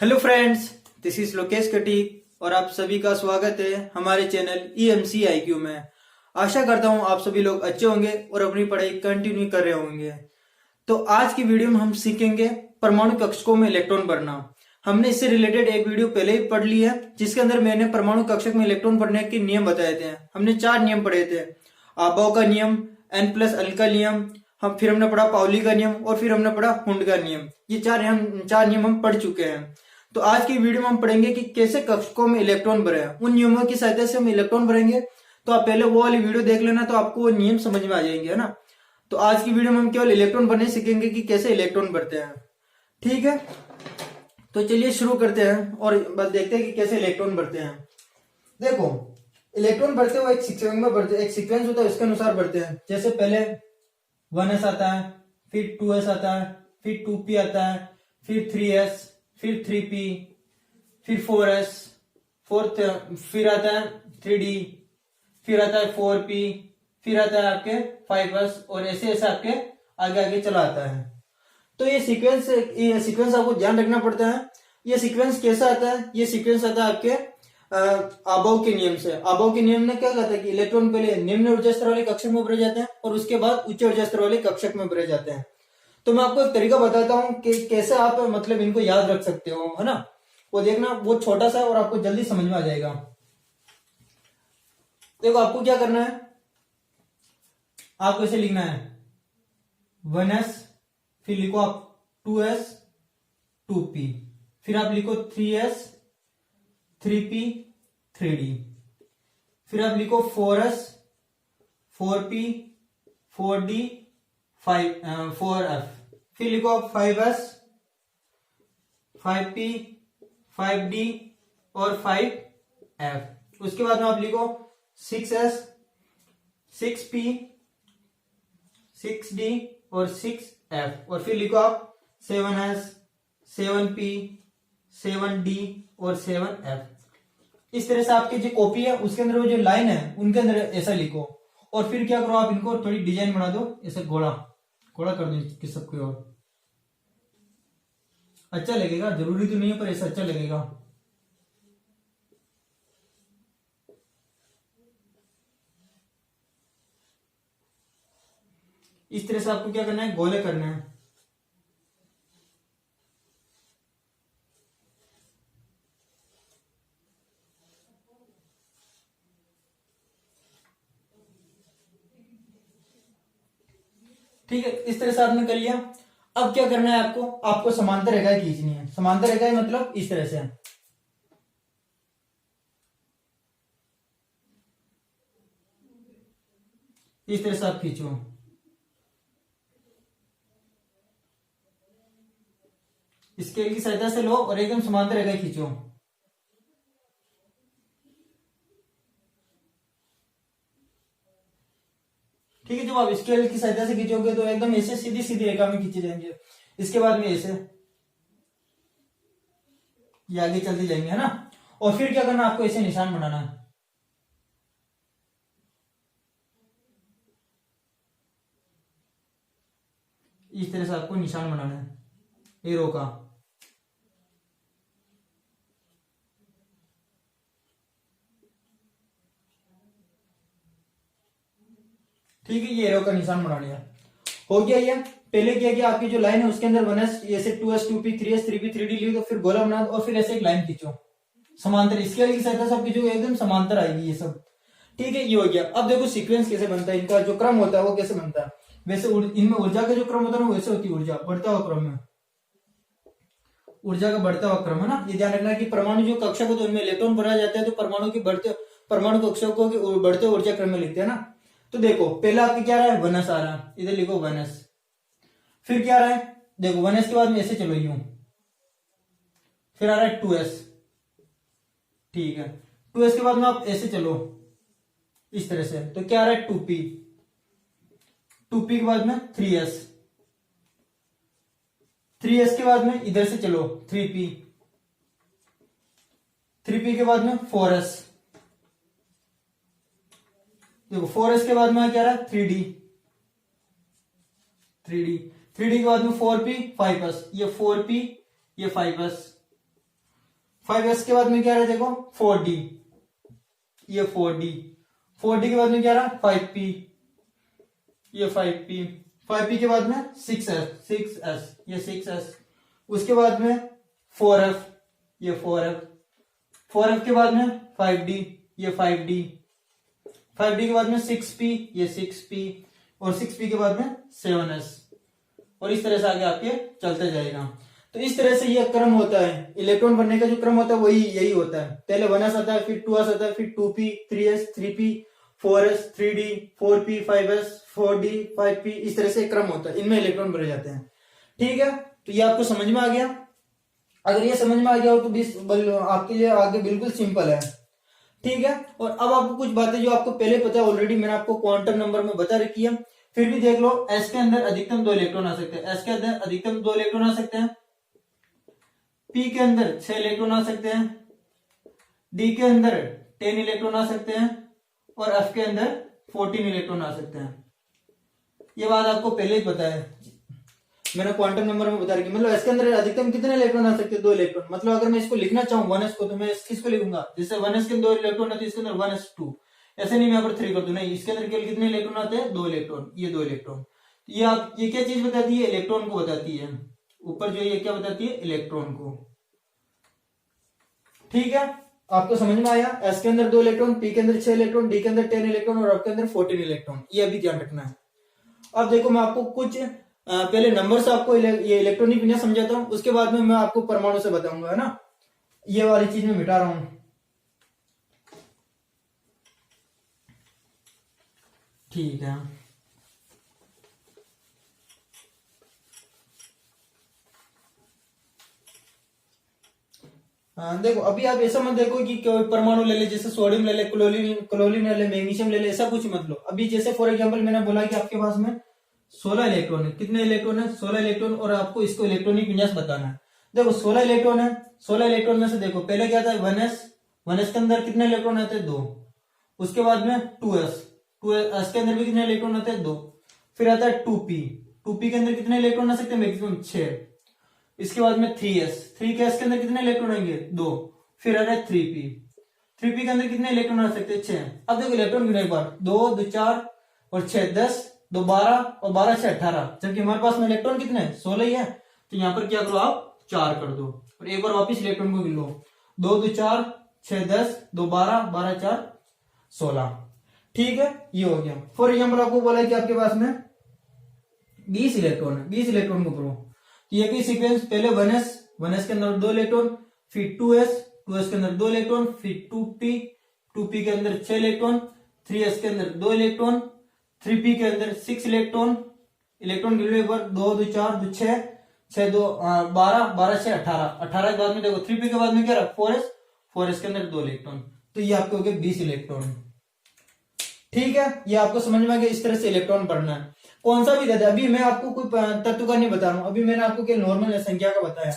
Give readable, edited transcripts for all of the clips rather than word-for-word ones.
Hello friends, this is Lokesh Katik और आप सभी का स्वागत है हमारे चैनल EMC IQ में। आशा करता हूं आप सभी लोग अच्छे होंगे और अपनी पढ़ाई कंटिन्यू कर रहे होंगे। तो आज की वीडियो में हम सीखेंगे परमाणु कक्षकों में इलेक्ट्रॉन भरना। हमने इससे रिलेटेड एक वीडियो पहले ही पढ़ ली है, जिसके अंदर मैंने परमाणु कक्षक में इलेक्ट्रॉन भरने के नियम बताए थे। हमने 4 नियम पढ़े थे। अबाव का नियम, N+L का नियम, फिर हमने पढ़ा पाउली का नियम और फिर हमने पढ़ा हुंड का नियम। ये चार नियम हम पढ़ चुके हैं। तो आज की वीडियो में हम पढ़ेंगे कि कैसे कक्षकों में इलेक्ट्रॉन भरे। उन नियमों की सहायता से हम इलेक्ट्रॉन भरेंगे। तो आप पहले वो वाली वीडियो देख लेना, तो आपको वो नियम समझ में आ जाएंगे, है ना। तो आज की वीडियो में हम केवल इलेक्ट्रॉन भरने सीखेंगे कि कैसे इलेक्ट्रॉन भरते हैं। ठीक है, तो चलिए शुरू करते हैं और बस देखते हैं कि कैसे इलेक्ट्रॉन भरते हैं। देखो, इलेक्ट्रॉन भरते हुए एक सीक्वेंस में भरते, एक सीक्वेंस होता है, उसके अनुसार भरते हैं। जैसे पहले 1s आता है, फिर 2s आता है, फिर 2p आता है, फिर 3s, फिर 3p, फिर 4s, फिर आता है 3d, फिर आता है 4p, फिर आता है आपके 5s और ऐसे ऐसे आपके आगे आगे चला आता है। तो ये सीक्वेंस आपको ध्यान रखना पड़ता है। ये सीक्वेंस कैसा आता है? ये सीक्वेंस आता है आपके अबाव के नियम से। अबाव के नियम में क्या कहता है कि इलेक्ट्रॉन पहले निम्न ऊर्जा स्तर वाले कक्षक में भरे जाते हैं और उसके बाद उच्च ऊर्जा स्तर वाले कक्षक में भरे जाते हैं। तो मैं आपको एक तरीका बताता हूं कि कैसे आप मतलब इनको याद रख सकते हो, है ना। वो देखना, वो छोटा सा और आपको जल्दी समझ में आ जाएगा। देखो, आपको क्या करना है, आपको ऐसे लिखना है 1s, फिर लिखो आप 2s 2p, फिर आप लिखो 3s 3p 3d, फिर आप लिखो 4s 4p 4d 4f, फिर लिखो आप 5s 5p 5d और 5f। उसके बाद में आप लिखो 6s 6p 6d और 6f और फिर लिखो आप 7s 7p 7d और 7f। इस तरह से आपकी जो कॉपी है उसके अंदर वो जो लाइन है उनके अंदर ऐसा लिखो और फिर क्या करो, आप इनको थोड़ी डिजाइन बना दो, ऐसे घोड़ा घोड़ा कर दो कि सबको और अच्छा लगेगा। जरूरी तो नहीं है पर ऐसा अच्छा लगेगा। इस तरह से आपको क्या करना है, गोले करना है। ठीक है, इस तरह से आपने कर लिया। अब क्या करना है आपको, आपको समांतर रेखाएं खींचनी है। समांतर रेखाएं मतलब इस तरह से, इस तरह से आप खींचो। स्केल की सहायता से लो और एकदम समांतर रेखाएं खींचो। ठीक है, जब आप स्केल की सहायता से खींचोगे तो एकदम ऐसे सीधी सीधी रेखा में खींचे जाएंगे। इसके बाद में ऐसे ये आगे चलते जाएंगे, है ना। और फिर क्या करना, आपको ऐसे निशान बनाना है। इस तरह से आपको निशान बनाना है एरो का। ठीक है, ये एरो का निशान बना लिया। हो गया ये। पहले क्या किया, आपकी जो लाइन है उसके अंदर 1s ऐसे 2s 2p 3s 3p 3d लिखो, फिर गोला बना और फिर ऐसे एक लाइन खींचो समांतर। स्केल की सहायता से आपकी जो एकदम समांतर आएगी ये सब। ठीक है, ये हो गया। अब देखो सीक्वेंस कैसे बनता है, इनका जो क्रम होता है वो कैसे बनता है। वैसे इनमें ऊर्जा का जो क्रम होता है ना वैसे होती है ऊर्जा बढ़ता हुआ क्रम में, ऊर्जा का बढ़ता हुआ क्रम, है ना। ये ध्यान रखना कि परमाणु जो कक्षक होते हैं उनमें इलेक्ट्रॉन भरा जाता है, तो परमाणु कक्षकों के बढ़ते ऊर्जा क्रम में लिखते हैं ना। तो देखो, पहला आपके क्या रहा है, 1s आ रहा है, इधर लिखो 1s। फिर क्या रहा है, देखो 1s के बाद में ऐसे चलो यूं, फिर आ रहा है 2s। ठीक है, 2s के बाद में आप ऐसे चलो इस तरह से, तो क्या आ रहा है 2p। 2p के बाद में 3s। 3s के बाद में इधर से चलो 3p। 3p के बाद में 4s। देखो 4s के बाद में क्या रहा है 3d। 3d के बाद में 4p 5s, ये 4p ये 5s, 5s के बाद में क्या रहा देखो 4d, ये 4d, 4d के बाद में क्या रहा 5p, ये 5p, 5p के बाद में 6s, ये 6s, उसके बाद में 4f, ये 4f, 4f के बाद में 5d, ये 5d, 5d के बाद में 6p, ये 6p, और 6p के बाद में 7s, और इस तरह से आगे आपके चलते जाएगा। तो इस तरह से ये क्रम होता है, इलेक्ट्रॉन बनने का जो क्रम होता है वही यही होता है। पहले 1s आता है, फिर 2s आता है, फिर 2p, 3s, 3p, 4s, 3d, 4p, 5s, 4d, 5p, इस तरह से क्रम होता है, इनमें इलेक्ट्रॉन भरे जाते हैं। ठीक है, तो ये आपको समझ में आ गया। अगर ये समझ में आ गया हो तो आपके लिए आगे बिल्कुल सिंपल है। ठीक है, और अब आपको कुछ बातें जो आपको पहले पता है ऑलरेडी, मैंने आपको क्वांटम नंबर में बता रखी है, फिर भी देख लो। s के अंदर अधिकतम 2 इलेक्ट्रॉन आ सकते हैं, s के अंदर अधिकतम 2 इलेक्ट्रॉन आ सकते हैं, p के अंदर 6 इलेक्ट्रॉन आ सकते हैं, d के अंदर 10 इलेक्ट्रॉन आ सकते हैं, और f के अंदर 14 इलेक्ट्रॉन आ सकते हैं। ये बात आपको पहले ही पता है, मैंने क्वांटम नंबर में बता रखी। मतलब इसके अंदर अधिकतम कितने इलेक्ट्रॉन आ सकते हैं 2 इलेक्ट्रॉन। मतलब अगर मैं इसको लिखना चाहूँ 1s को, तो मैं किसको लिखूंगा, जैसे 1s के अंदर 2 इलेक्ट्रॉन है तो इसके अंदर 1s2, ऐसे नहीं मैं अगर 3 कर दूं, नहीं, इसके अंदर केवल कितने इलेक्ट्रॉन आते हैं 2 इलेक्ट्रॉन, ये 2 इलेक्ट्रॉन। ये क्या चीज बताती है, इलेक्ट्रॉन को बताती है। ऊपर जो ये क्या बताती है, इलेक्ट्रॉन को। ठीक है, आपको समझ में आया। एस के अंदर 2 इलेक्ट्रॉन, पी के अंदर 6 इलेक्ट्रॉन, डी के अंदर 10 इलेक्ट्रॉन, और एफ के अंदर 14 इलेक्ट्रॉन, ये अभी ध्यान रखना है। अब देखो मैं आपको कुछ पहले नंबर से आपको ये इलेक्ट्रॉनिक विन्यास समझाता हूं, उसके बाद में मैं आपको परमाणु से बताऊंगा, है ना। ये वाली चीज मैं मिटा रहा हूं। ठीक है, देखो अभी आप ऐसा मत देखो कि कोई परमाणु ले ले, जैसे सोडियम ले ले, क्लोरीन ले ले, मैग्नीशियम ले ले, ऐसा कुछ मत लो। अभी जैसे फॉर एग्जांपल मैंने बोला कि आपके पास में 16 इलेक्ट्रॉन है, कितने इलेक्ट्रॉन है 16 इलेक्ट्रॉन, और आपको इसको इलेक्ट्रॉनिक विन्यास बताना है। देखो 16 इलेक्ट्रॉन है, 16 इलेक्ट्रॉन में से देखो पहले क्या था 1s के अंदर कितने इलेक्ट्रॉन आते हैं 2, उसके बाद में 2s के अंदर भी कितने इलेक्ट्रॉन आते हैं 2, फिर आता है 2p के अंदर कितने इलेक्ट्रॉन आ सकते हैं मैक्सिमम 6, इसके बाद में 3s के अंदर कितने इलेक्ट्रॉन आएंगे 2, फिर आ रहा है 3p के अंदर कितने इलेक्ट्रॉन आ सकते हैं 6। अब देखो इलेक्ट्रॉन गिनो एक बार, 2 2 4 और 6 10, 2 12 और 12 6 18, जबकि हमारे पास में इलेक्ट्रॉन कितने 16 ही है। तो यहाँ पर क्या करो आप 4 कर दो, और एक बार वापिस इलेक्ट्रॉन को गिन लो, 2 2 4 6 10, 2 12 12 4 16। ठीक है, ये हो गया। फॉर एग्जाम्पल आपको बोला है कि आपके पास में 20 इलेक्ट्रॉन है, 20 इलेक्ट्रॉन को पढ़ो। ये भी सीक्वेंस, पहले 1s के अंदर 2 इलेक्ट्रॉन, फिर 2s के अंदर 2 इलेक्ट्रॉन, फिर 2p के अंदर 6 इलेक्ट्रॉन, 3s के अंदर 2 इलेक्ट्रॉन, 3p के अंदर 6 इलेक्ट्रॉन गिनो एक बार, 2 2 4 2 6 6 2 12 12 6 18 के बाद में देखो 3p के बाद में क्या रहा 4s के अंदर 2 इलेक्ट्रॉन, तो ये आपके हो गए 20 इलेक्ट्रॉन। ठीक है, ये आपको समझ में आ गया, इस तरह से इलेक्ट्रॉन पढ़ना है। कौन सा भी दादा, अभी मैं आपको कोई तत्व का नहीं बता रहा हूं, अभी मैंने आपको क्या नॉर्मल संख्या का बताया।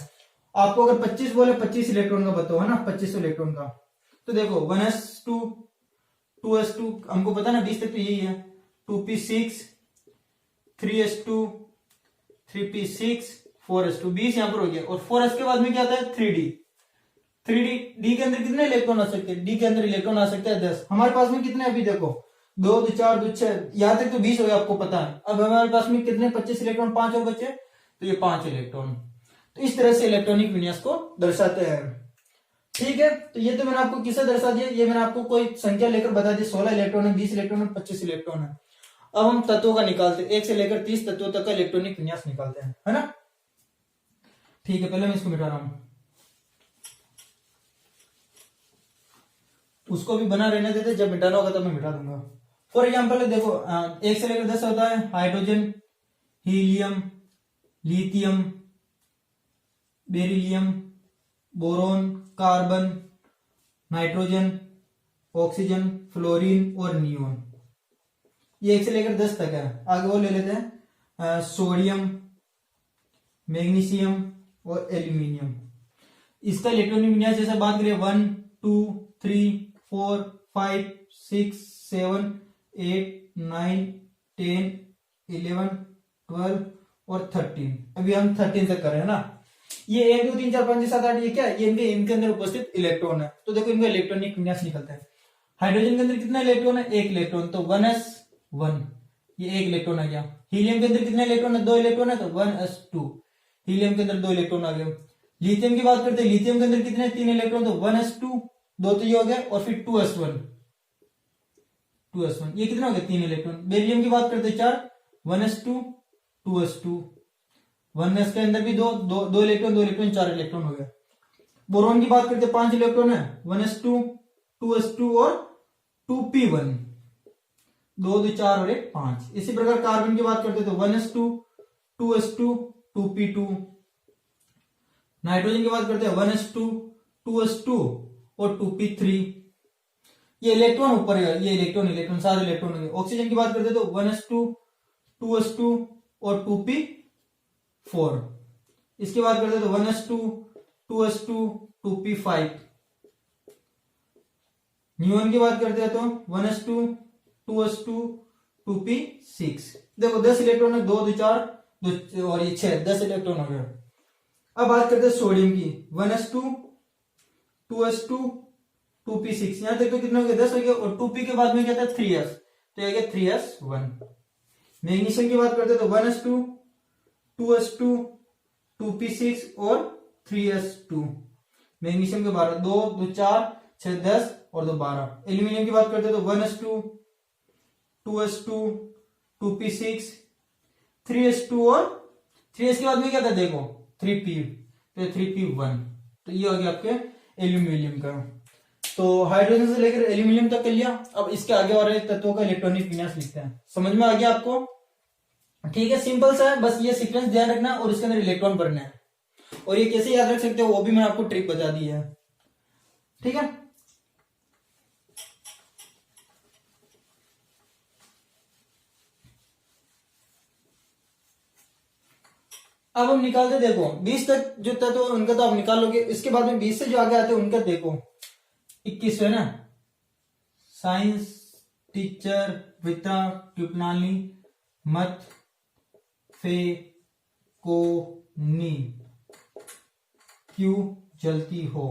आपको अगर 25 बोले 25 इलेक्ट्रॉन का बताओ, है ना, 25 इलेक्ट्रॉन का, तो देखो 1s2 2s2 हमको पता ना 20 तक तो यही है, 2p6 3s2 3p6 4s2 20 यहां पर हो गया। और 4s के बाद में क्या आता है 3d के अंदर कितने इलेक्ट्रॉन आ सकते हैं, डी के अंदर इलेक्ट्रॉन आ सकते हैं 10। हमारे पास में कितने अभी देखो 2 2 4 2 6, यहां तक तो 20 हो गया, आपको पता है। अब हमारे पास में कितने 25 इलेक्ट्रॉन 5 और बचे, तो ये 5 इलेक्ट्रॉन। तो इस तरह से इलेक्ट्रॉनिक विन्यास को दर्शाते हैं। ठीक है, तो ये तो मैंने आपको किसे दर्शा दिया, ये मैंने आपको कोई संख्या लेकर बता दी, 16 इलेक्ट्रॉन है, 20 इलेक्ट्रॉन है, 25 इलेक्ट्रॉन है। अब हम तत्वों का निकालते हैं, 1 से लेकर 30 तत्वों तक का इलेक्ट्रॉनिक विन्यास निकालते हैं, है ना। ठीक है, पहले मैं इसको मिटा रहा हूं, उसको भी बना रहने देते, जब मिटाना होगा तब मैं मिटा दूंगा। फॉर एग्जाम्पल देखो 1 से लेकर 10 होता है hydrogen, helium, lithium, beryllium, boron, carbon, nitrogen, oxygen, fluorine और नियोन। ये 1 से लेकर 10 तक है। आगे वो ले लेते हैं सोडियम, मैग्नीशियम और एल्यूमिनियम। इसका इलेक्ट्रॉनिक विन्यास जैसे बात करें 1 2 3 4 5 6 7 8 9 10 11 12 और 13। अभी हम 13 तक कर रहे हैं ना। ये 1 2 3 4 5 6 7 8 ये क्या है, ये इनके अंदर उपस्थित इलेक्ट्रॉन है। तो देखो इनका इलेक्ट्रॉनिक विन्यास निकलता है। हाइड्रोजन के अंदर कितना इलेक्ट्रॉन है, 1 इलेक्ट्रॉन, तो 1s1, ये 1 इलेक्ट्रॉन आ गया। हीलियम के अंदर कितने इलेक्ट्रॉन है, 2 इलेक्ट्रॉन है, तो 1s2, हीलियम के अंदर 2 इलेक्ट्रॉन आ गए। लिथियम की बात करते हैं, लिथियम के अंदर कितने, 3 इलेक्ट्रॉन, तो 1s2, 2 तो ये हो गया, और फिर 2s1, ये कितना हो गया, 3 इलेक्ट्रॉन। बेरिलियम की बात करते हैं 4, 1s2, 2s2, 1s के अंदर भी 2 इलेक्ट्रॉन, 4 इलेक्ट्रॉन हो गया। बोरॉन की बात करते हैं 5 इलेक्ट्रॉन है, 1s2, 2s2 और 2p1, 2 2 4 और 1 5। इसी प्रकार कार्बन की बात करते हैं तो 1s2, 2s2, 2p2। नाइट्रोजन की बात करते हैं 1s2, 2s2 और 2p3। ये इलेक्ट्रॉन ऊपर है, ये इलेक्ट्रॉन 7 इलेक्ट्रॉन होंगे। ऑक्सीजन की बात करते हैं तो 1s2, 2s2 और 2p4। इसकी बात करते हैं तो 1s2, 2s2, 2p5। न्यून की बात करते हैं तो 1s2, 2s2, 2p6। देखो 10 इलेक्ट्रॉन है, 2 2 4 और ये 6, 10 इलेक्ट्रॉन हो गया। अब बात करते हैं सोडियम की, 1s2, 2s2, 2p6। यहां तक तो कितना हो गया, 10 हो गया, और 2p के बाद में क्या था, 3s, तो ये गया 3s1। मैग्नीशियम की बात करते हैं तो 1s2, 2s2, 2p6 और 3s2। मैग्नीशियम के 12, 2 2 4 6 10 और 2 12। एल्यूमिनियम की बात करते हैं तो 1s2, 2s2, 2p6, 3s2 और 3s के बाद में क्या था, देखो 3p, तो 3p1। तो ये हो गया आपके एल्यूमिनियम का। तो हाइड्रोजन से लेकर एल्यूमिनियम तक कर लिया। अब इसके आगे और तत्वों का इलेक्ट्रॉनिक विन्यास लिखते हैं। समझ में आ गया आपको? ठीक है, सिंपल सा है, बस ये सीक्वेंस ध्यान रखना और इसके अंदर इलेक्ट्रॉन भरना है। और ये कैसे याद रख सकते हो वो भी मैंने आपको ट्रिक बता दी है। ठीक है, अब हम निकालते, देखो 20 तक जो तत्व है उनका तो आप निकाल लोगे। इसके बाद में 20 से जो आगे आते हैं उनका देखो 21 है ना। साइंस टीचर विता ट्यूपनाली मत फे को नी क्यों जलती हो।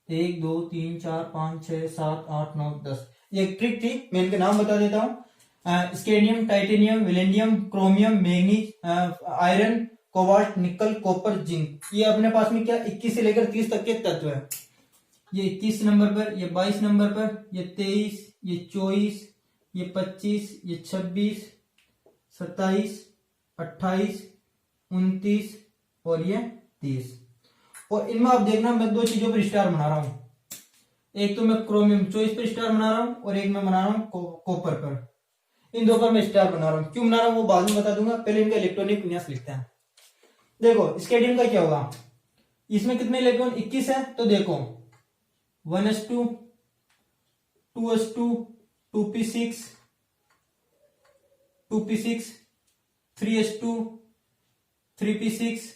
1 2 3 4 5 6 7 8 9 10। ये एक ट्रिक थी, मैं इनके नाम बता देता हूं। Scandium, titanium, vanadium, chromium, manganese, iron, cobalt, nickel, copper, zinc. ये अपने पास में क्या 21 से लेकर 30 तक के तत्व है। ये 21 नंबर पर, ये 22 नंबर पर, ये 23, ये 24, ये 25, ये 26, 27, 28, 29 और ये 30। और इनमें आप देखना मैं 2 चीजों पर स्टार बना रहा हूं। एक तो मैं क्रोमियम 24 पर स्टार बना रहा हूं और एक मैं बना रहा हूं कॉपर पर। इन 2 पर मैं स्टार बना रहा हूं। क्यों बना रहा हूं वो बाद में बता दूंगा, पहले इनका इलेक्ट्रॉनिक विन्यास लिखते हैं। देखो स्केडियम का क्या होगा, इसमें कितने इलेक्ट्रॉन 21 है, तो देखो 1s2, 2s2, 2p6, 2p6, 3s2, 3p6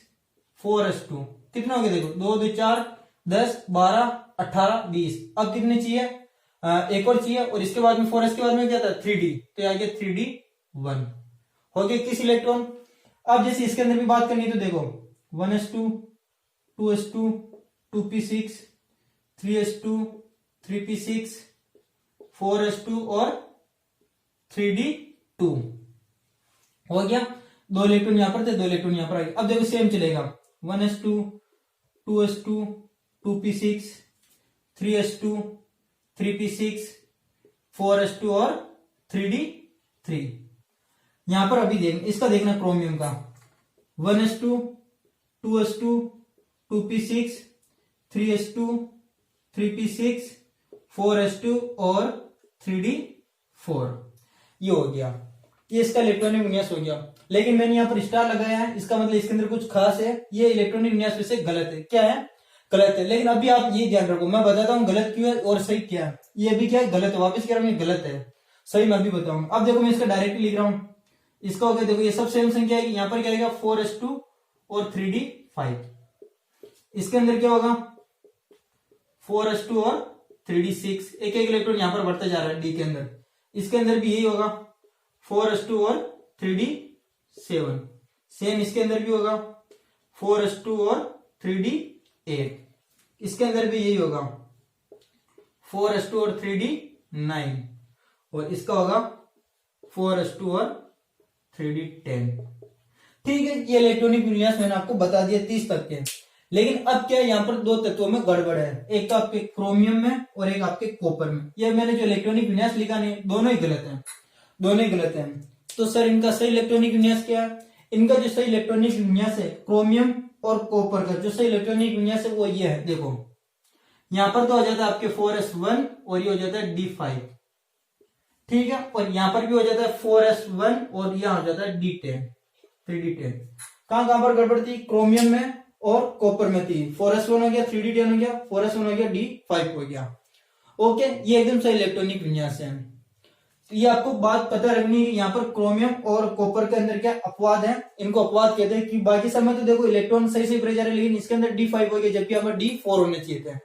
4s2। कितना हो गया देखो 2 2 4 10 12 18 20। अब कितने चाहिए, एक और चाहिए, और इसके बाद में 4s के बाद में क्या था 3d, तो आ गया 3d1 हो गया 21 इलेक्ट्रॉन। अब जैसे इसके अंदर भी बात करनी है तो देखो 1s2, 2s2, 2p6, 3s2, 3p6, 4s2 और 3d2 हो गया। 2 इलेक्ट्रॉन यहां पर थे, 2 इलेक्ट्रॉन यहां पर आ गए। अब देखो सेम चलेगा 1s2, 2s2, 2p6, 3s2, 3p6, 4s2 और 3d3। यहां पर अभी इसका देखना क्रोमियम का 1s2, 2s2, 2p6, 3s2, 3p6, 4s2 और 3d4। ये हो गया, ये इसका इलेक्ट्रॉनिक विन्यास हो गया। लेकिन मैंने यहाँ पर स्टार लगाया है, इसका मतलब इसके अंदर कुछ खास है। ये इलेक्ट्रॉनिक विन्यास वैसे गलत है। क्या है, गलत है। लेकिन अभी आप ये ध्यान रखो, मैं बताता हूँ गलत क्यों है और सही क्या है। ये भी क्या है, गलत है। वापस कह रहा हूँ ये गलत है, सही मैं भी बताऊंगा। अब देखो मैं इसका डायरेक्टली लिख रहा हूँ। इसका हो गया, देखो ये सब सेम संख्या है। यहाँ पर क्या आएगा 4s2 और 3d5। इसके अंदर क्या होगा 4s2 और 3d6। एक एक इलेक्ट्रॉन यहां पर बढ़ता जा रहा है डी के अंदर। इसके अंदर भी यही होगा 4s2 और 3d7। सेम इसके अंदर भी होगा 4s2 और 3d8। इसके अंदर भी यही होगा 4s2 और 3d9, और इसका होगा 4s2 और 3d10। ठीक है, ये इलेक्ट्रॉनिक विन्यास मैंने आपको बता दिया 30 तक के। लेकिन अब क्या है, यहाँ पर दो तत्वों में गड़बड़ है, एक तो आपके क्रोमियम में और एक आपके कॉपर में। ये मैंने जो इलेक्ट्रॉनिक विन्यास लिखा नहीं, दोनों ही गलत है, दोनों ही गलत है। तो सर इनका सही इलेक्ट्रॉनिक विन्यास क्या है? इनका जो सही इलेक्ट्रॉनिक विन्यास है क्रोमियम और कॉपर का जो सही इलेक्ट्रॉनिक विन्यास है वो ये है। देखो यहाँ पर तो हो जाता है आपके 4s1 और ये हो जाता है d5, ठीक है, और यहां पर भी हो जाता है 4s1 और यहां हो जाता है d10, 3d10। कहां पर गड़बड़ थी? क्रोमियम में और कॉपर में थी। 4s1 हो गया, 3d10 हो गया, 4s1 हो गया, d5 हो गया। ओके, ये एकदम सही इलेक्ट्रॉनिक विन्यास है। ये आपको बात पता रखनी है, यहाँ पर क्रोमियम और कॉपर के अंदर क्या अपवाद है, इनको अपवाद कहते हैं। कि बाकी समय तो देखो इलेक्ट्रॉन सही से भरे जा रहे हैं, लेकिन इसके अंदर d5 हो गया, जबकि यहाँ पर d4 होने चाहिए थे।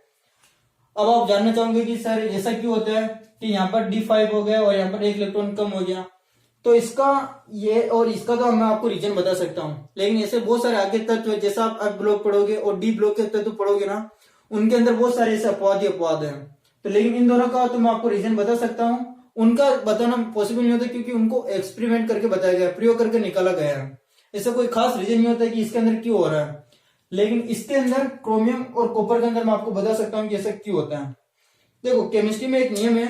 अब आप जानना चाहोगे कि सर ऐसा क्यों होता है कि यहाँ पर d5 हो गया और यहाँ पर एक इलेक्ट्रॉन कम हो गया? तो इसका ये और इसका तो मैं आपको रीजन बता सकता हूँ, लेकिन ऐसे बहुत सारे आगे तत्व है, जैसा आप ब्लॉक पढ़ोगे और डी ब्लॉक के तत्व पढ़ोगे ना, उनके अंदर बहुत सारे ऐसे अपवाद ही अपवाद है। तो लेकिन इन दोनों का तो मैं आपको रीजन बता सकता हूँ, उनका बताना पॉसिबल नहीं होता, क्योंकि उनको एक्सपेरिमेंट करके बताया गया, प्रयोग करके निकाला गया है। ऐसा कोई खास रीजन नहीं होता कि इसके अंदर क्यों हो रहा है। लेकिन इसके अंदर क्रोमियम और कॉपर के अंदर मैं आपको बता सकता हूँ कि ऐसा क्यों होता है। देखो केमिस्ट्री में एक नियम है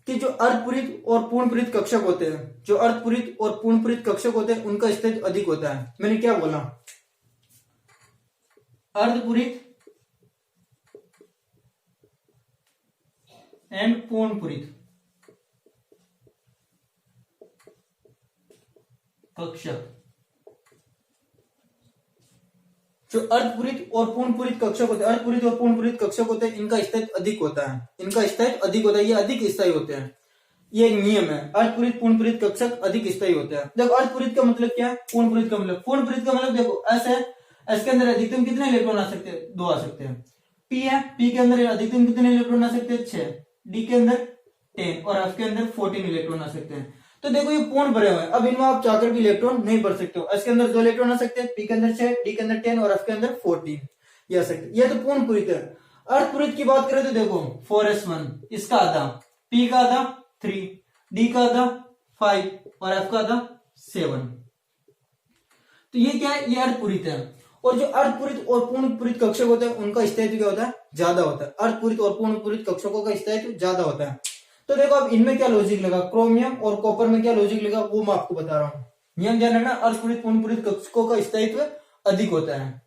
कि जो अर्धपूरित और पूर्णपूरित कक्षक होते हैं, जो अर्धपूरित और पूर्णपूरित कक्षक होते हैं, उनका स्थिति अधिक होता है। मैंने क्या बोला? अर्धपूरित एंड पूर्णपूरित कक्षक, जो अर्धपूरित और पूर्णपूरित कक्षक होते हैं, अर्धपूरित और पूर्णपूरित कक्षक होते हैं, इनका स्थायित्व अधिक होता है, इनका स्थायित्व अधिक होता है, ये अधिक स्थायी होते हैं। ये एक नियम है, अर्धपूरित पूर्णपूरित कक्षक अधिक स्थायी होते हैं। देखो अर्धपूरित का मतलब क्या है, पूर्णपूरित का मतलब, पूर्णपूरित का मतलब देखो एस है, एस के अंदर अधिकतम कितने इलेक्ट्रॉन आ सकते हैं? 2 आ सकते हैं। पी है, पी के अंदर अधिकतम कितने इलेक्ट्रॉन आ सकते हैं? 6। डी के अंदर 10 और एफ के अंदर 14 इलेक्ट्रॉन आ सकते हैं। तो देखो ये पूर्ण भरे हुए हैं, अब इनमें आप चाहकर भी इलेक्ट्रॉन नहीं भर सकते हो। एस के अंदर 2 इलेक्ट्रॉन आ सकते हैं, पी के अंदर 6, डी के अंदर 10 और एफ के अंदर 14 ये आ सकते हैं। ये तो पूर्ण पूरित है। अर्धपूरित की बात करें तो देखो 4s1 इसका आधा, पी का आधा 3, डी का आधा 5 और एफ का आधा 7। तो ये क्या है? ये अर्धपूरित है। और जो अर्धपूरित और पूर्णपूरित कक्षक होते हैं उनका स्थायित्व क्या होता है? ज्यादा होता है। अर्धपूरित और पूर्णपूरित कक्षकों का स्थायित्व ज्यादा होता है। तो देखो अब इनमें क्या लॉजिक लगा, क्रोमियम और कॉपर में क्या लॉजिक लगा, वो मैं आपको बता रहा हूं। नियम ध्यान रखना, अर्धपूरित पूर्णपूरित कक्षकों का स्थायित्व अधिक होता है।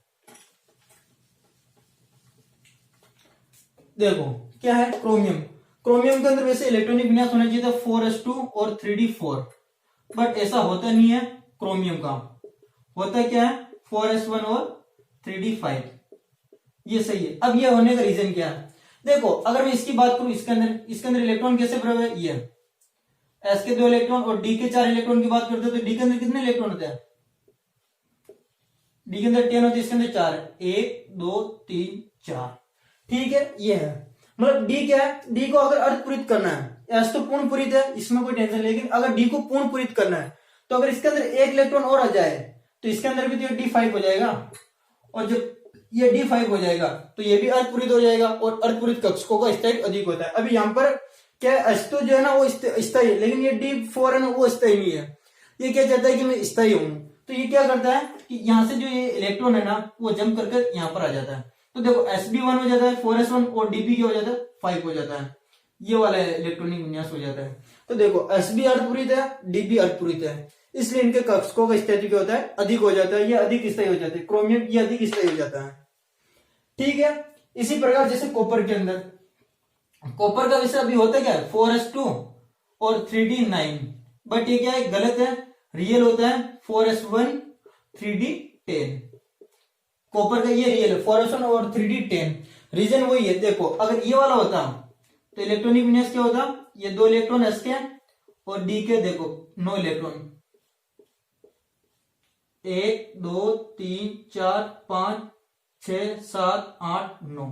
देखो क्या है, क्रोमियम, क्रोमियम के अंदर वैसे इलेक्ट्रॉनिक विन्यास होना चाहिए था 4s2 और 3d4, बट ऐसा होता नहीं है। क्रोमियम का होता क्या है 4s1 और 3d5, ये सही है। अब ये होने का रीजन क्या है? देखो अगर मैं इसकी बात करूं, इसके अंदर इलेक्ट्रॉन कैसे भरे हुए? ये एस के 2 इलेक्ट्रॉन और डी के 4 इलेक्ट्रॉन की बात करते हैं, तो डी के अंदर कितने इलेक्ट्रॉन होते हैं? डी के अंदर 10 होते हैं, इसके अंदर 4 है, 1 2 3 4, ठीक है। ये है मतलब डी क्या है, डी को अगर अर्धपूरित करना है, एस तो पूर्ण पूरित है, इसमें कोई टेंशन, लेकिन अगर डी को पूर्ण पूरित करना है तो अगर इसके अंदर 1 इलेक्ट्रॉन और आ जाए तो इसके अंदर भी तो d5 हो जाएगा, और जब ये d5 हो जाएगा तो ये भी अर्धपूरित हो जाएगा, और अर्धपूरित कक्षकों का स्थायित्व अधिक होता है। अभी यहाँ पर क्या है, एस तो जो है ना वो स्थायी है, लेकिन ये d4 है ना वो स्थायी नहीं है। ये क्या चाहता है कि मैं स्थायी हूं, तो ये क्या करता है कि यहाँ से जो ये इलेक्ट्रॉन है ना वो जंप करके यहाँ पर आ जाता है। तो देखो sb1 हो जाता है 4s1 और dp क्या हो जाता है 5 हो जाता है, ये वाला इलेक्ट्रॉनिक विन्यास हो जाता है। तो देखो sb अर्धपूरित है, dp अर्धपूरित है, इसलिए इनके कक्षकों का स्थायित्व क्या होता है? अधिक हो जाता है, ये अधिक स्थायी हो जाते हैं। क्रोमियम ये अधिक स्थायी हो जाता है, ठीक है। इसी प्रकार जैसे कॉपर के अंदर, कॉपर का विषय अभी होता है क्या है 4s2 और 3d9, बट ये क्या है गलत है, रियल होता है 4s1 3d10। कॉपर का ये रियल है 4s1 और 3d10, रीजन वही है। देखो अगर ये वाला होता तो इलेक्ट्रॉनिक विन्यास क्या होता, ये 2 इलेक्ट्रॉन एस के और डी के, देखो 9 इलेक्ट्रॉन, 1 2 3 4 5 6 7 8 9।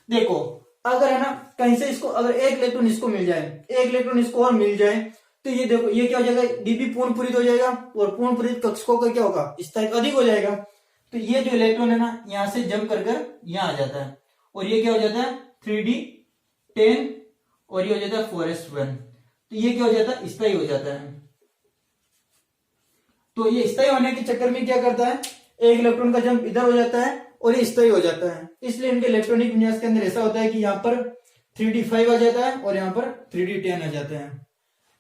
देखो अगर है ना कहीं से इसको अगर 1 इलेक्ट्रॉन इसको मिल जाए, 1 इलेक्ट्रॉन इसको और मिल जाए, तो ये देखो ये क्या हो जाएगा, डीपी पूर्ण पूरित हो जाएगा और पूर्ण पूरित कक्षकों का क्या होगा, स्थायित्व अधिक हो जाएगा। तो ये जो इलेक्ट्रॉन है ना यहां से जंप कर कर यहां आ जाता है और ये क्या हो जाता है 3d10 और ये हो जाता है 4s1। तो ये क्या हो जाता है स्थायी हो जाता है। तो ये स्थायी होने के चक्कर में क्या करता है एक इलेक्ट्रॉन का जंप इधर हो जाता है और ये स्थायी हो जाता है। इसलिए इनके इलेक्ट्रॉनिक विन्यास के अंदर ऐसा होता है कि यहाँ पर 3d5 आ जाता है और यहाँ पर 3d10 आ जाते हैं।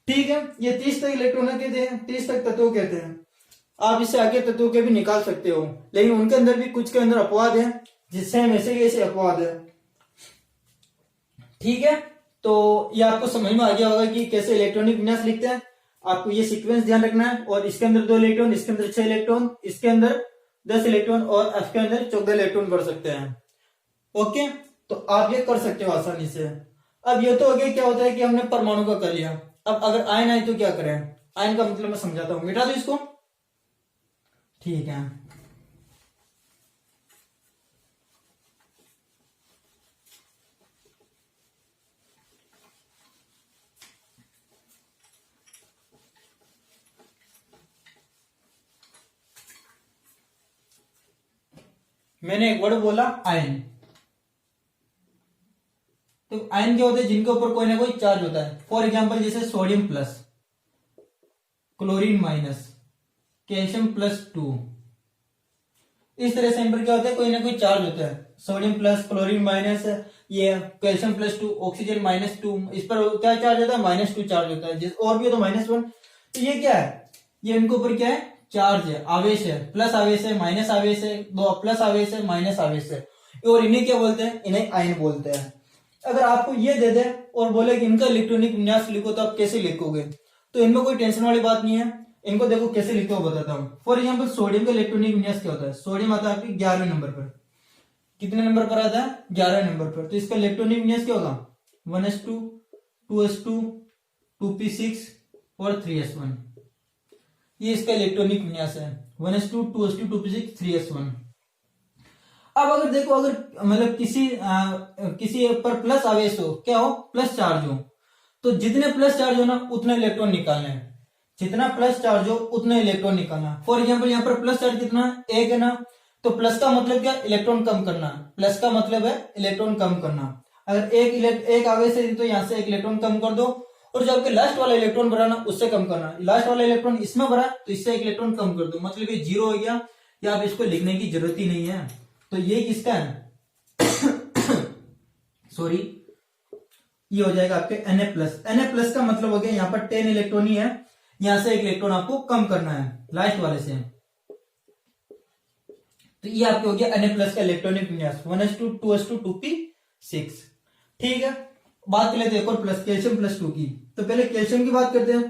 ठीक है, ये 30 तक इलेक्ट्रॉन कहते हैं, 30 तक तत्व कहते हैं। आप इससे आगे तत्वों के भी निकाल सकते हो, लेकिन उनके अंदर भी कुछ के अंदर अपवाद है जिससे हम ऐसे अपवाद है। ठीक है, तो ये आपको समझ में आ गया होगा कि कैसे इलेक्ट्रॉनिक विन्यास लिखते हैं। आपको ये सीक्वेंस ध्यान रखना है। और इसके अंदर 2 इलेक्ट्रॉन, इसके अंदर 6 इलेक्ट्रॉन, इसके अंदर 10 इलेक्ट्रॉन और एफ के अंदर 14 इलेक्ट्रॉन भर सकते हैं। ओके, तो आप ये कर सकते हो आसानी से। अब ये तो हो गया क्या होता है कि हमने परमाणु का कर लिया। अब अगर आयन आए तो क्या करें, आयन का मतलब मैं समझाता हूं, मिटा दो इसको। ठीक है, मैंने एक वर्ड बोला आयन। तो आयन क्या होते हैं जिनके ऊपर कोई ना कोई चार्ज होता है। फॉर एग्जांपल जैसे sodium plus, chlorine minus, calcium +2। इस तरह से इन पर क्या होता है कोई ना कोई चार्ज होता है। सोडियम प्लस, क्लोरीन माइनस, ये कैल्शियम +2, ऑक्सीजन -2, इस पर क्या चार्ज होता है -2 चार्ज होता है। और भी हो तो -1। तो ये क्या है, ये इनके ऊपर क्या है चार्ज है, आवेश है, प्लस आवेश है, माइनस आवेश है, दो प्लस आवेश है, माइनस आवेश है। और इन्हें क्या बोलते हैं, इन्हें आयन बोलते हैं। अगर आपको ये दे दे और बोले कि इनका इलेक्ट्रॉनिक विन्यास लिखो तो आप कैसे लिखोगे, तो इनमें कोई टेंशन वाली बात नहीं है। इनको देखो कैसे लिखते हो बताता हूं। फॉर एग्जाम्पल सोडियम का इलेक्ट्रॉनिक विन्यास क्या होता है, सोडियम आता है आपके 11वें नंबर पर। कितने नंबर पर आता है, 11वें नंबर पर। तो इसका इलेक्ट्रॉनिक विन्यास क्या होगा 1s2, 2s2, 2p6 और 3s1। ये इसका इलेक्ट्रॉनिक विन्यास है 1s2, 2s2, 2p6, 3s1। अब अगर देखो, अगर मतलब किसी पर प्लस आवेश हो, क्या हो प्लस चार्ज हो, तो जितने प्लस चार्ज हो ना उतने इलेक्ट्रॉन निकालने हैं। जितना प्लस चार्ज हो उतने इलेक्ट्रॉन निकालना। फॉर एग्जांपल यहाँ पर प्लस चार्ज कितना है, 1 है ना, तो प्लस का मतलब क्या, इलेक्ट्रॉन कम करना। प्लस का मतलब है इलेक्ट्रॉन कम करना। अगर एक आवेश है तो यहाँ से 1 इलेक्ट्रॉन कम कर दो, और जो आपके लास्ट वाला इलेक्ट्रॉन भरा ना उससे कम करना। लास्ट वाला इलेक्ट्रॉन इसमें भरा तो इससे 1 इलेक्ट्रॉन कम कर दो, मतलब ये 0 हो गया। या आप इसको लिखने की जरूरत ही नहीं है। तो ये किसका है सॉरी, ये हो जाएगा आपके Na+। Na+ का मतलब हो गया यहाँ पर 10 इलेक्ट्रॉन ही है, यहां से 1 इलेक्ट्रॉन आपको कम करना है लास्ट वाले से। तो ये आपके हो गया Na+ का इलेक्ट्रॉनिक विन्यास 1s2, 2s2, 2p6। ठीक है, बात कर लेते हैं एक और प्लस, कैल्शियम +2 की। तो पहले कैल्शियम की बात करते हैं।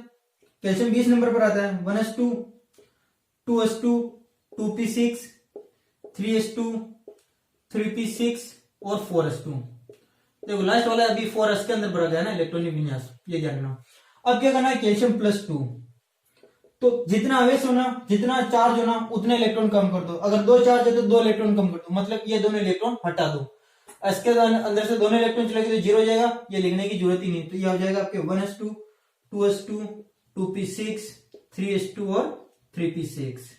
कैल्शियम 20 नंबर पर आता है 1s2, 2s2, 2p6, 3s2, 3p6 और 4s2। देखो लास्ट वाला अभी 4s के अंदर भरा गया ना इलेक्ट्रॉनिक विन्यास, ये ध्यान रखना। अब क्या करना है, कैल्शियम +2। तो जितना आवेश होना, जितना चार्ज होना उतने इलेक्ट्रॉन कम कर दो। अगर 2 चार्ज है तो 2 इलेक्ट्रॉन कम कर दो, मतलब ये दोनों इलेक्ट्रॉन हटा दो। इसके अंदर से दोनों इलेक्ट्रॉन चले गए तो 0 हो जाएगा, ये लिखने की जरूरत ही नहीं। तो ये हो जाएगा आपके 1s2, 2s2, 2p6, 3s2 और 3p6।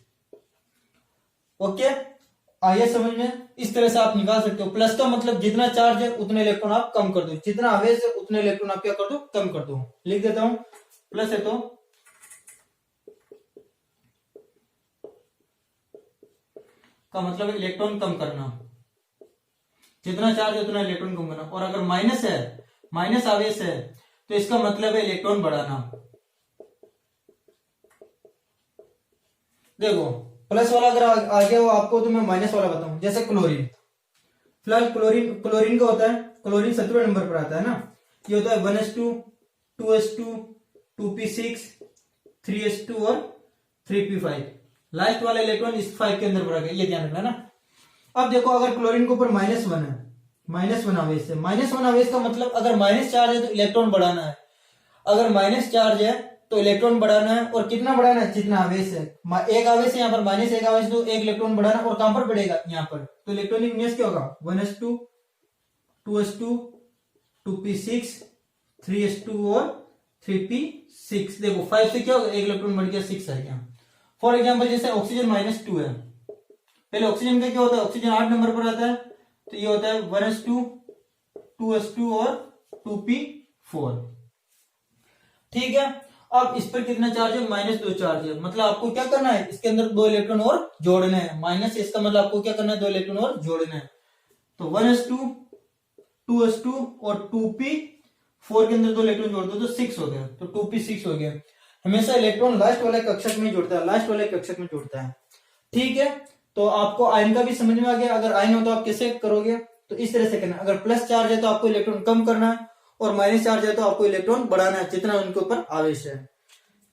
ओके, आइए समझ में। इस तरह से आप निकाल सकते हो। प्लस का मतलब जितना चार्ज है उतने इलेक्ट्रॉन आप कम कर दो, जितना आवेश है उतने इलेक्ट्रॉन आप क्या कर दो, कम कर दो। लिख देता हूं, प्लस है तो का मतलब है इलेक्ट्रॉन कम करना, जितना चार्ज है उतना इलेक्ट्रॉन कम करना। और अगर माइनस है, माइनस आवेश है, तो इसका मतलब है इलेक्ट्रॉन बढ़ाना। देखो प्लस वाला अगर आ गया हो आपको, तो मैं माइनस वाला बताऊं। जैसे क्लोरीन, फिलहाल क्लोरीन का होता है, क्लोरीन 17वें नंबर पर आता है ना। ये होता है 1s2, 2s2, 2p6, 3s2 और 3p5। लास्ट वाला इलेक्ट्रॉन इस 5 के अंदर भरा गया, ये ध्यान रखना ना। अब देखो अगर क्लोरीन के ऊपर -1 है, -1 आवेश है। -1 आवेश का मतलब अगर माइनस चार्ज है तो इलेक्ट्रॉन बढ़ाना है। अगर माइनस चार्ज है तो इलेक्ट्रॉन बढ़ाना है, और कितना बढ़ाना है, जितना आवेश है। एक आवेश है यहाँ पर -1 आवेश, तो 1 इलेक्ट्रॉन बढ़ाना, और कहां पर बढ़ेगा, यहाँ पर। तो इलेक्ट्रॉनिक विन्यास क्या होगा 1s2, 2s2, 2p6, 3s2 और 3p6। देखो 5 से क्या होगा, 1 इलेक्ट्रॉन बढ़ गया, 6 आ गया। फॉर एग्जाम्पल जैसे ऑक्सीजन -2 है, पहले ऑक्सीजन का क्या होता है, ऑक्सीजन 8 नंबर पर आता है, तो ये होता है 1s2, 2s2 और 2p4। ठीक है, अब इस पर कितना चार्ज है, -2 चार्ज है, मतलब आपको क्या करना है, इसके अंदर 2 इलेक्ट्रॉन और जोड़ने हैं, माइनस इसका मतलब आपको क्या करना है, 2 इलेक्ट्रॉन और जोड़ने हैं। तो 1s2, 2s2 और 2p4 के अंदर 2 इलेक्ट्रॉन जोड़ दो तो 6 हो गया, तो 2p6 हो गया। हमेशा इलेक्ट्रॉन लास्ट वाले कक्षक में जुड़ता है, लास्ट वाले कक्षक में जुड़ता है। ठीक है, तो आपको आयन का भी समझ में आ गया। अगर आयन हो तो आप कैसे करोगे, तो इस तरह से करना, अगर प्लस चार्ज है तो आपको इलेक्ट्रॉन कम करना है, और माइनस चार्ज है तो आपको इलेक्ट्रॉन बढ़ाना है जितना उनके ऊपर आवेश है।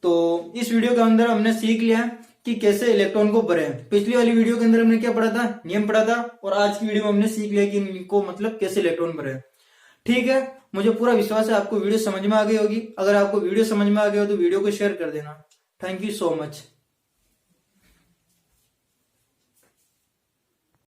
तो इस वीडियो के अंदर हमने सीख लिया कि कैसे इलेक्ट्रॉन को भरें। पिछली वाली वीडियो के अंदर हमने क्या पढ़ा था, नियम पढ़ा था, और आज की वीडियो में हमने सीख लिया कि इनको मतलब कैसे इलेक्ट्रॉन भरें। ठीक है, मुझे पूरा विश्वास है आपको वीडियो समझ में आ गई होगी। अगर आपको वीडियो समझ में आ गया हो तो वीडियो को शेयर कर देना। Thank you so much.